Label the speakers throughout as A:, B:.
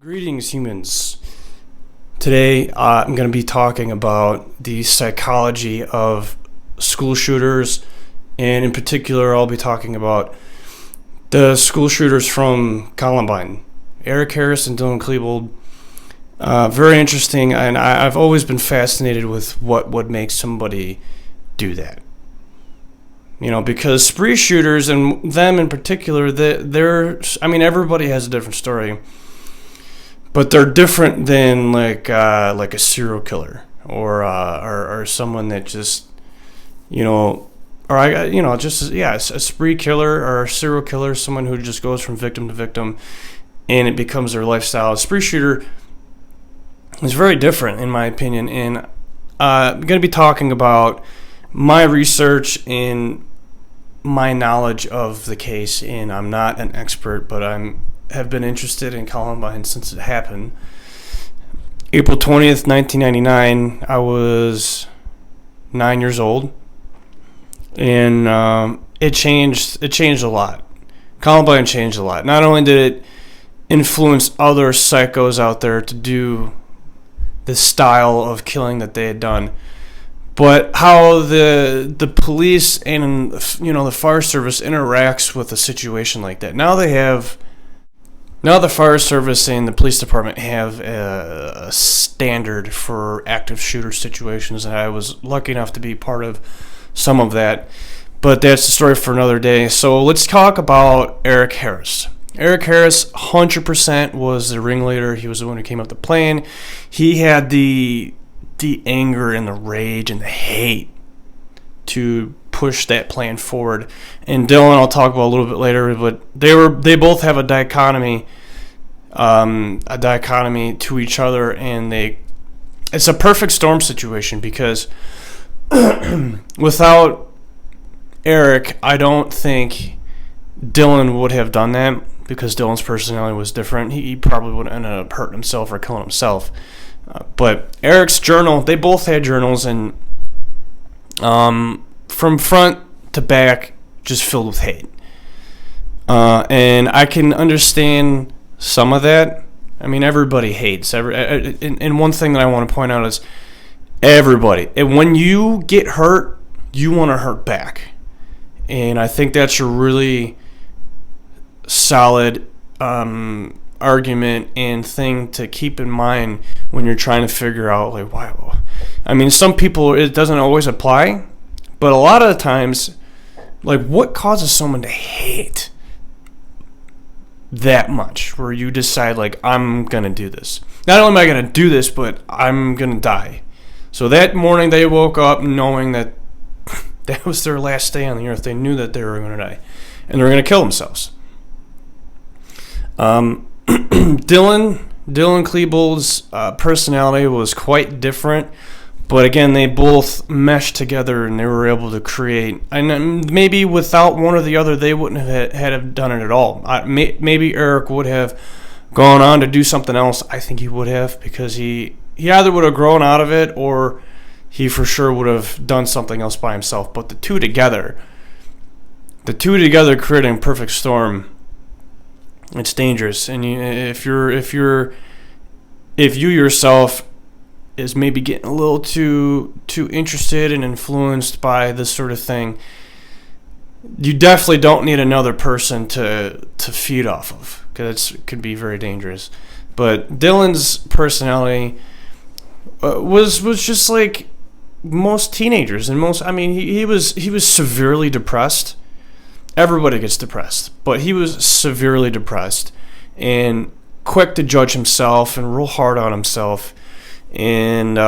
A: Greetings, humans. Today, I'm going to be talking about the psychology of school shooters, and in particular, I'll be talking about the school shooters from Columbine, Eric Harris and Dylan Klebold. Very interesting, and I've always been fascinated with what would make somebody do that. Because spree shooters, and them in particular, everybody has a different story. But they're different than like a serial killer or someone that just a spree killer or a serial killer, someone who just goes from victim to victim, and it becomes their lifestyle. A spree shooter is very different, in my opinion, and I'm going to be talking about my research and my knowledge of the case. And I'm not an expert, but have been interested in Columbine since it happened. April 20th, 1999, I was 9 years old, and it changed a lot. Columbine changed a lot. Not only did it influence other psychos out there to do the style of killing that they had done, but how the police and the fire service interacts with a situation like that. Now the fire service and the police department have a standard for active shooter situations, and I was lucky enough to be part of some of that. But that's the story for another day. So let's talk about Eric Harris. Eric Harris, 100% was the ringleader. He was the one who came up with the plan. He had the anger and the rage and the hate to push that plan forward. And Dylan, I'll talk about a little bit later, but they both have a dichotomy to each other, and it's a perfect storm situation because without Eric, I don't think Dylan would have done that, because Dylan's personality was different. He probably would have ended up hurting himself or killing himself. But Eric's journal, they both had journals, and from front to back, just filled with hate. And I can understand some of that. I mean, everybody hates. And one thing that I want to point out is everybody. And when you get hurt, you want to hurt back. And I think that's a really solid argument and thing to keep in mind when you're trying to figure out, like, why. I mean, some people, it doesn't always apply. But a lot of the times, like, what causes someone to hate that much, where you decide, like, I'm going to do this. Not only am I going to do this, but I'm going to die. So that morning they woke up knowing that that was their last day on the earth. They knew that they were going to die, and they were going to kill themselves. Dylan Klebold's personality was quite different. But again, they both meshed together, and they were able to create. And maybe without one or the other, they wouldn't have done it at all. Maybe Eric would have gone on to do something else. I think he would have, because he either would have grown out of it, or he for sure would have done something else by himself. But the two together creating a perfect storm. It's dangerous, and if you yourself is maybe getting a little too interested and influenced by this sort of thing, you definitely don't need another person to feed off of, because it could be very dangerous. But Dylan's personality was just like most teenagers, and he was severely depressed. Everybody gets depressed, but he was severely depressed and quick to judge himself and real hard on himself. And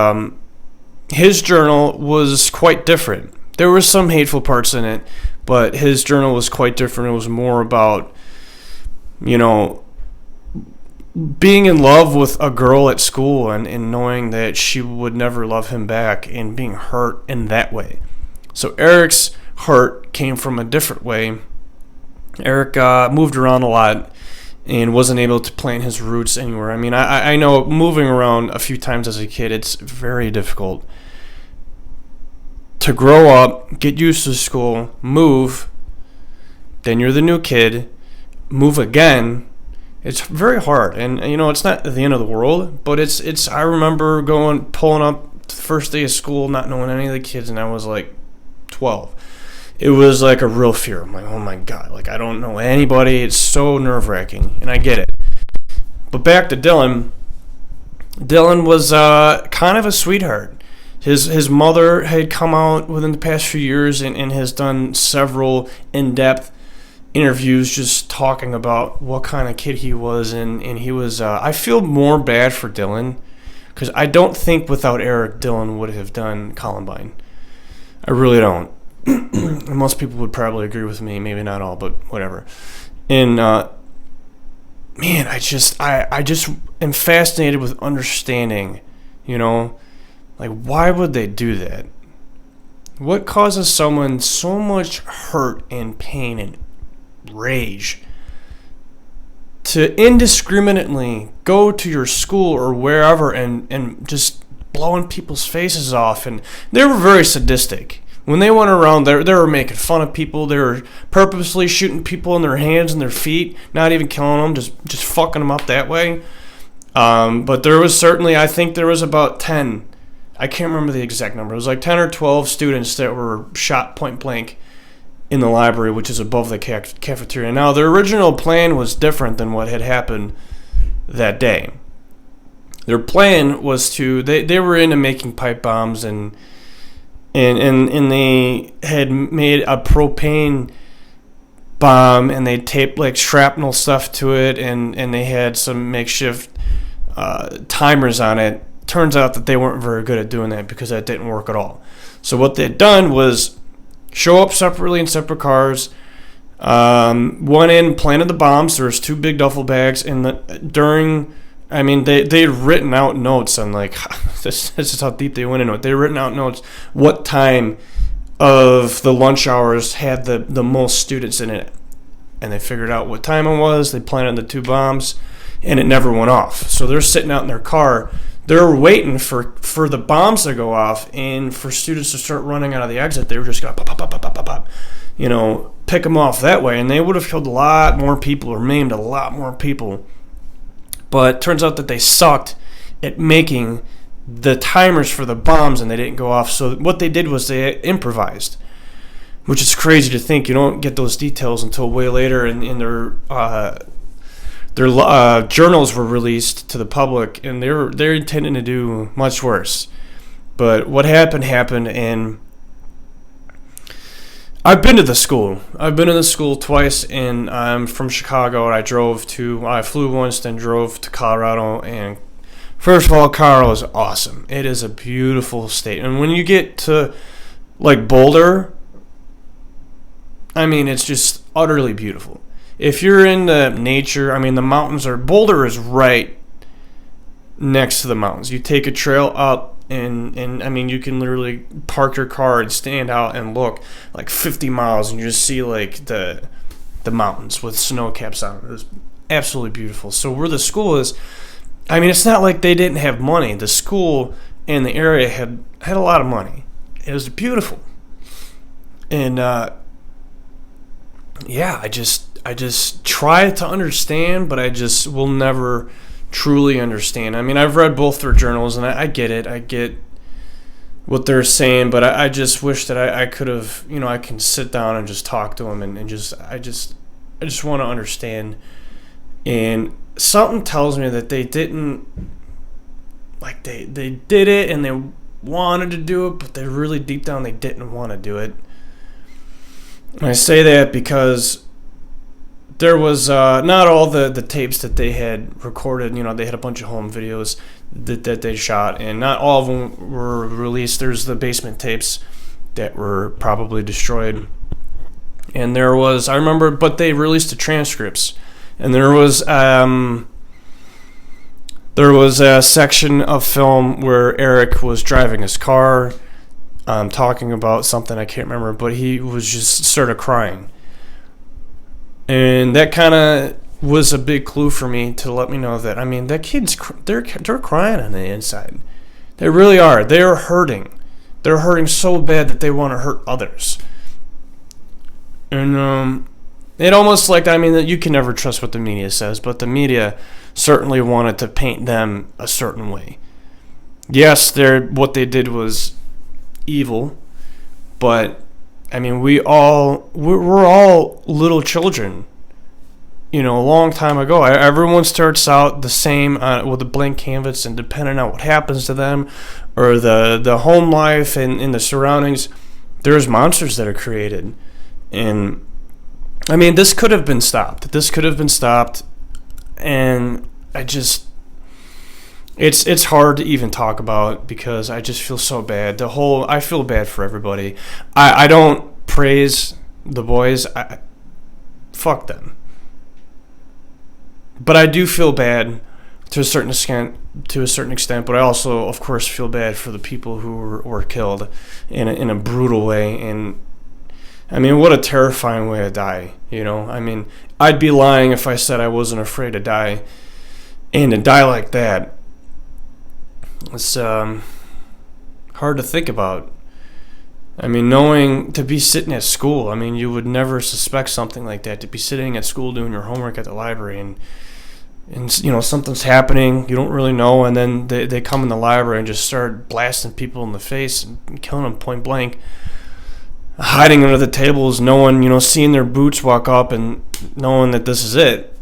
A: his journal was quite different. There were some hateful parts in it, but his journal was quite different. It was more about, being in love with a girl at school and knowing that she would never love him back, and being hurt in that way. So Eric's hurt came from a different way. Eric moved around a lot and wasn't able to plant his roots anywhere. I mean, I know moving around a few times as a kid, it's very difficult to grow up, get used to school, move, then you're the new kid, move again, It's very hard, and it's not the end of the world, but it's. I remember pulling up the first day of school, not knowing any of the kids, and I was like 12. It was like a real fear. I'm like, oh my god, like I don't know anybody. It's so nerve-wracking, and I get it. But back to Dylan. Dylan was kind of a sweetheart. His mother had come out within the past few years and has done several in-depth interviews just talking about what kind of kid he was. And he was, I feel more bad for Dylan because I don't think without Eric, Dylan would have done Columbine. I really don't. Most people would probably agree with me, maybe not all, but whatever. And man, I just am fascinated with understanding, like why would they do that? What causes someone so much hurt and pain and rage to indiscriminately go to your school or wherever and just blowing people's faces off? And they were very sadistic. When they went around, they were making fun of people. They were purposely shooting people in their hands and their feet, not even killing them, just fucking them up that way. But there was certainly, I think there was about 10, I can't remember the exact number. It was like 10 or 12 students that were shot point blank in the library, which is above the cafeteria. Now, the original plan was different than what had happened that day. Their plan was they were into making pipe bombs and they had made a propane bomb and they taped like shrapnel stuff to it and they had some makeshift timers on it. Turns out that they weren't very good at doing that because that didn't work at all. So what they'd done was show up separately in separate cars, went in, planted the bombs. There was 2 big duffel bags, and they'd written out notes on like this is how deep they went into it. They'd written out notes what time of the lunch hours had the most students in it, and they figured out what time it was. They planted the 2 bombs, and it never went off. So they're sitting out in their car. They're waiting for the bombs to go off and for students to start running out of the exit. They were just going to pop, pop, pop, pop, pop, pop, pick them off that way, and they would have killed a lot more people or maimed a lot more people. But it turns out that they sucked at making the timers for the bombs, and they didn't go off. So what they did was they improvised, which is crazy to think. You don't get those details until way later, and in their journals were released to the public, and they're intending to do much worse. But what happened, and I've been to the school. I've been to the school twice, and I'm from Chicago, and I flew once, then drove to Colorado, and first of all, Colorado is awesome. It is a beautiful state, and when you get to, like, Boulder, it's just utterly beautiful. If you're into nature, the mountains Boulder is right next to the mountains. You take a trail up, and you can literally park your car and stand out and look like 50 miles, and you just see like the mountains with snow caps on it. It was absolutely beautiful. So where the school is, it's not like they didn't have money. The school and the area had a lot of money. It was beautiful, and I just try to understand, but I just will never truly understand. I've read both their journals, and I get it. I get what they're saying, but I just wish that I could have, I can sit down and just talk to them and just want to understand. And something tells me that they didn't, like they did it and they wanted to do it, but they really deep down they didn't want to do it. And I say that because there was not all the tapes that they had recorded. They had a bunch of home videos that they shot, and not all of them were released. There's the basement tapes that were probably destroyed. And there was, I remember, but they released the transcripts. And there was a section of film where Eric was driving his car, talking about something I can't remember, but he was just started crying. And that kind of was a big clue for me to let me know that, that kid's, they're crying on the inside. They really are. They're hurting. They're hurting so bad that they want to hurt others. And It almost like, I mean, you can never trust what the media says, but the media certainly wanted to paint them a certain way. Yes, what they did was evil, but I mean, we're all little children. A long time ago, everyone starts out the same with a blank canvas, and depending on what happens to them or the home life and the surroundings, there's monsters that are created. And I mean, this could have been stopped. And it's hard to even talk about because I just feel so bad. I feel bad for everybody. I don't praise the boys. Fuck them. But I do feel bad to a certain extent. But I also, of course, feel bad for the people who were killed in a brutal way. And I mean, what a terrifying way to die. I mean, I'd be lying if I said I wasn't afraid to die. And to die like that, it's hard to think about. I mean, knowing to be sitting at school, I mean, you would never suspect something like that, to be sitting at school doing your homework at the library and something's happening, you don't really know, and then they come in the library and just start blasting people in the face and killing them point blank, hiding under the tables, knowing, seeing their boots walk up and knowing that this is it.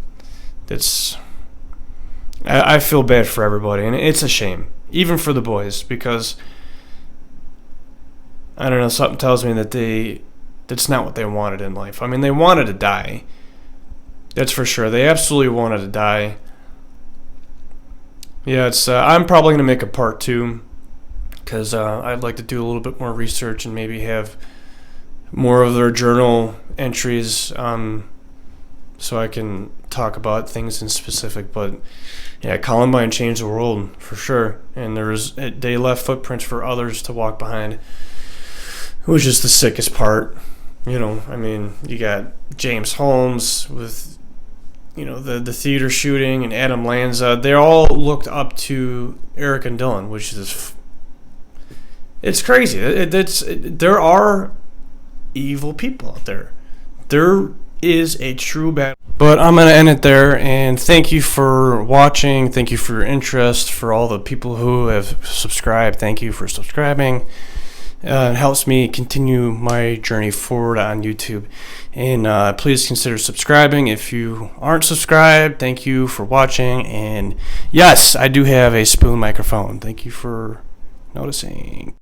A: I feel bad for everybody, and it's a shame, even for the boys, because I don't know, something tells me that that's not what they wanted in life. I mean, they wanted to die. That's for sure. They absolutely wanted to die. Yeah, I'm probably going to make a part 2 because I'd like to do a little bit more research and maybe have more of their journal entries so I can talk about things in specific. But yeah, Columbine changed the world for sure, and they left footprints for others to walk behind. It was just the sickest part. I mean, you got James Holmes with the theater shooting, and Adam Lanza. They all looked up to Eric and Dylan, which is it's crazy. There are evil people out there. There is a true bad. But I'm gonna end it there, and thank you for watching. Thank you for your interest. For all the people who have subscribed, thank you for subscribing. It helps me continue my journey forward on YouTube. And please consider subscribing. If you aren't subscribed, thank you for watching. And yes, I do have a spoon microphone. Thank you for noticing.